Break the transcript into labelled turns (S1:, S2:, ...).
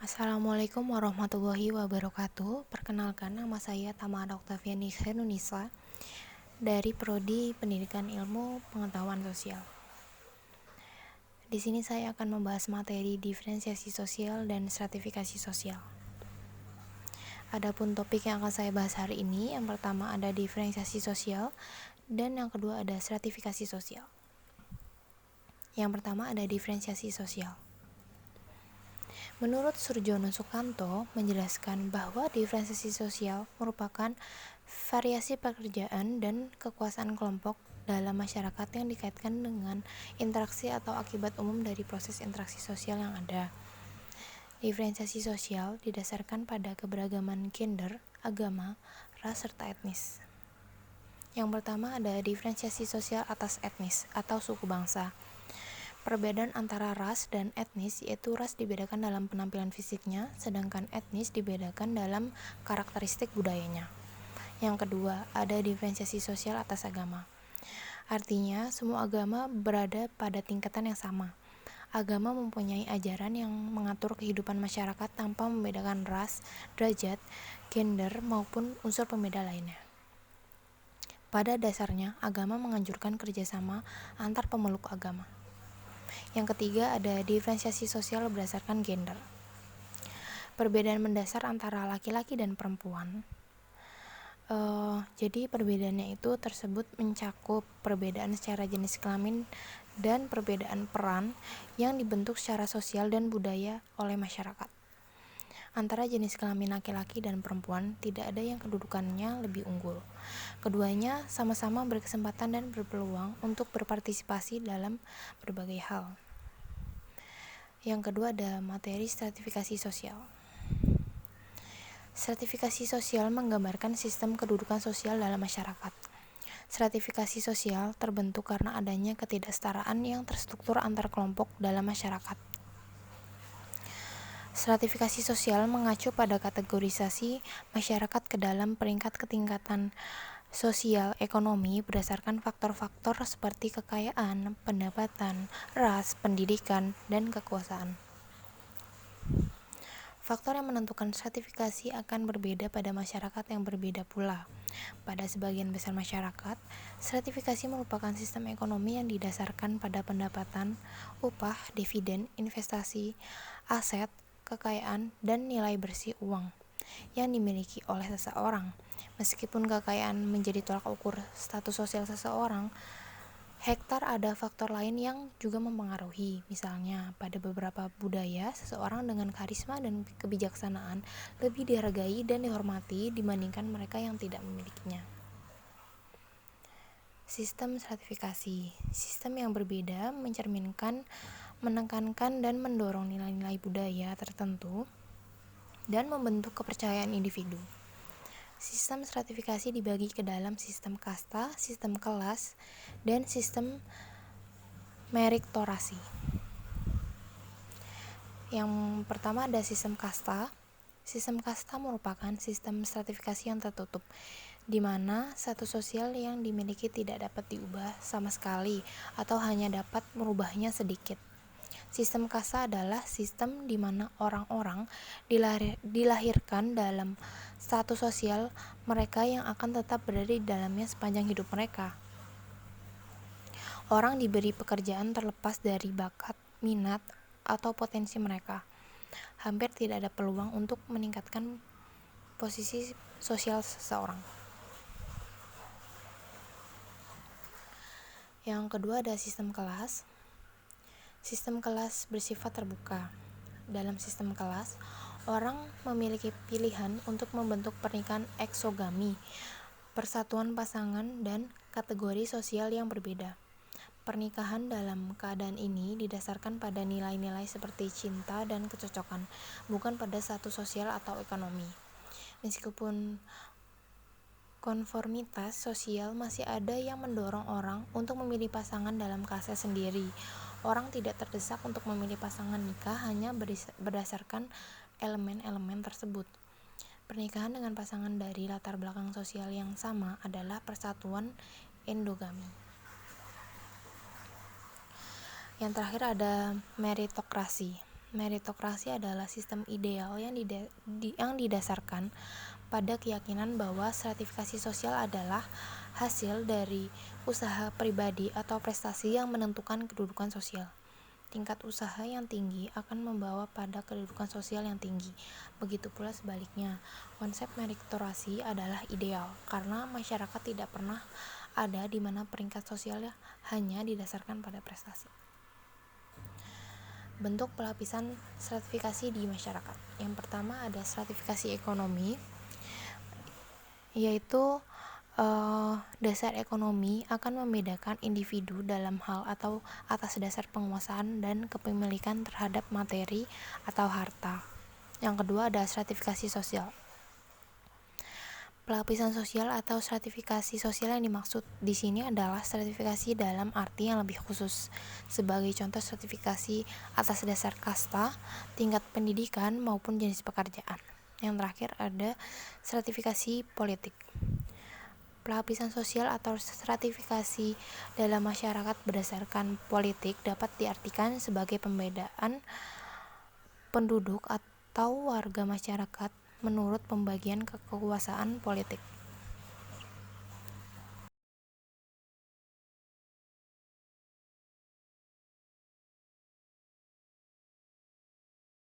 S1: Assalamualaikum warahmatullahi wabarakatuh. Perkenalkan, nama saya Tamara Oktaviani Khairunisa dari Prodi Pendidikan Ilmu Pengetahuan Sosial. Di sini saya akan membahas materi diferensiasi sosial dan stratifikasi sosial. Adapun topik yang akan saya bahas hari ini, yang pertama ada diferensiasi sosial dan yang kedua ada stratifikasi sosial. Yang pertama ada diferensiasi sosial. Menurut Surjono Sukanto menjelaskan bahwa diferensiasi sosial merupakan variasi pekerjaan dan kekuasaan kelompok dalam masyarakat yang dikaitkan dengan interaksi atau akibat umum dari proses interaksi sosial yang ada. Diferensiasi sosial didasarkan pada keberagaman gender, agama, ras, serta etnis. Yang pertama ada diferensiasi sosial atas etnis atau suku bangsa. Perbedaan antara ras dan etnis, yaitu ras dibedakan dalam penampilan fisiknya, sedangkan etnis dibedakan dalam karakteristik budayanya. Yang kedua, ada diferensiasi sosial atas agama. Artinya, semua agama berada pada tingkatan yang sama. Agama mempunyai ajaran yang mengatur kehidupan masyarakat tanpa membedakan ras, derajat, gender, maupun unsur pembeda lainnya. Pada dasarnya, agama menganjurkan kerjasama antar pemeluk agama. Yang ketiga ada diferensiasi sosial berdasarkan gender. Perbedaan mendasar antara laki-laki dan perempuan. Jadi perbedaannya itu tersebut mencakup perbedaan secara jenis kelamin dan perbedaan peran yang dibentuk secara sosial dan budaya oleh masyarakat. Antara jenis kelamin laki-laki dan perempuan tidak ada yang kedudukannya lebih unggul. Keduanya sama-sama berkesempatan dan berpeluang untuk berpartisipasi dalam berbagai hal. Yang kedua ada materi stratifikasi sosial. Stratifikasi sosial menggambarkan sistem kedudukan sosial dalam masyarakat. Stratifikasi sosial terbentuk karena adanya ketidaksetaraan yang terstruktur antar kelompok dalam masyarakat. Stratifikasi sosial mengacu pada kategorisasi masyarakat ke dalam peringkat ketingkatan sosial ekonomi berdasarkan faktor-faktor seperti kekayaan, pendapatan, ras, pendidikan, dan kekuasaan. Faktor yang menentukan stratifikasi akan berbeda pada masyarakat yang berbeda pula. Pada sebagian besar masyarakat, stratifikasi merupakan sistem ekonomi yang didasarkan pada pendapatan, upah, dividen, investasi, aset, kekayaan, dan nilai bersih uang yang dimiliki oleh seseorang. Meskipun kekayaan menjadi tolak ukur status sosial seseorang, hektar ada faktor lain yang juga mempengaruhi. Misalnya, pada beberapa budaya, seseorang dengan karisma dan kebijaksanaan lebih dihargai dan dihormati dibandingkan mereka yang tidak memilikinya. Sistem stratifikasi. Sistem yang berbeda mencerminkan, menekankan, dan mendorong nilai-nilai budaya tertentu dan membentuk kepercayaan individu. Sistem stratifikasi dibagi ke dalam sistem kasta, sistem kelas, dan sistem meritokrasi. Yang pertama ada sistem kasta. Sistem kasta merupakan sistem stratifikasi yang tertutup, di mana status sosial yang dimiliki tidak dapat diubah sama sekali atau hanya dapat merubahnya sedikit. Sistem kasta adalah sistem di mana orang-orang dilahirkan dalam status sosial mereka yang akan tetap berada di dalamnya sepanjang hidup mereka. Orang diberi pekerjaan terlepas dari bakat, minat, atau potensi mereka. Hampir tidak ada peluang untuk meningkatkan posisi sosial seseorang. Yang kedua ada sistem kelas. Sistem kelas bersifat terbuka. Dalam sistem kelas, orang memiliki pilihan untuk membentuk pernikahan eksogami, persatuan pasangan dan kategori sosial yang berbeda. Pernikahan dalam keadaan ini didasarkan pada nilai-nilai seperti cinta dan kecocokan, bukan pada status sosial atau ekonomi. Meskipun konformitas sosial masih ada yang mendorong orang untuk memilih pasangan dalam kasnya sendiri. Orang tidak terdesak untuk memilih pasangan nikah hanya berdasarkan elemen-elemen tersebut. Pernikahan dengan pasangan dari latar belakang sosial yang sama adalah persatuan endogami. Yang terakhir ada meritokrasi. Meritokrasi adalah sistem ideal yang didasarkan pada keyakinan bahwa stratifikasi sosial adalah hasil dari usaha pribadi atau prestasi yang menentukan kedudukan sosial. Tingkat usaha yang tinggi akan membawa pada kedudukan sosial yang tinggi. Begitu pula sebaliknya. Konsep meritokrasi adalah ideal karena masyarakat tidak pernah ada di mana peringkat sosialnya hanya didasarkan pada prestasi. Bentuk pelapisan stratifikasi di masyarakat. Yang pertama ada stratifikasi ekonomi, yaitu dasar ekonomi akan membedakan individu dalam hal atau atas dasar penguasaan dan kepemilikan terhadap materi atau harta. Yang kedua ada stratifikasi sosial. Pelapisan sosial atau stratifikasi sosial yang dimaksud di sini adalah stratifikasi dalam arti yang lebih khusus. Sebagai contoh stratifikasi atas dasar kasta, tingkat pendidikan maupun jenis pekerjaan. Yang terakhir ada stratifikasi politik. Pelapisan sosial atau stratifikasi dalam masyarakat berdasarkan politik dapat diartikan sebagai pembedaan penduduk atau warga masyarakat menurut pembagian kekuasaan politik.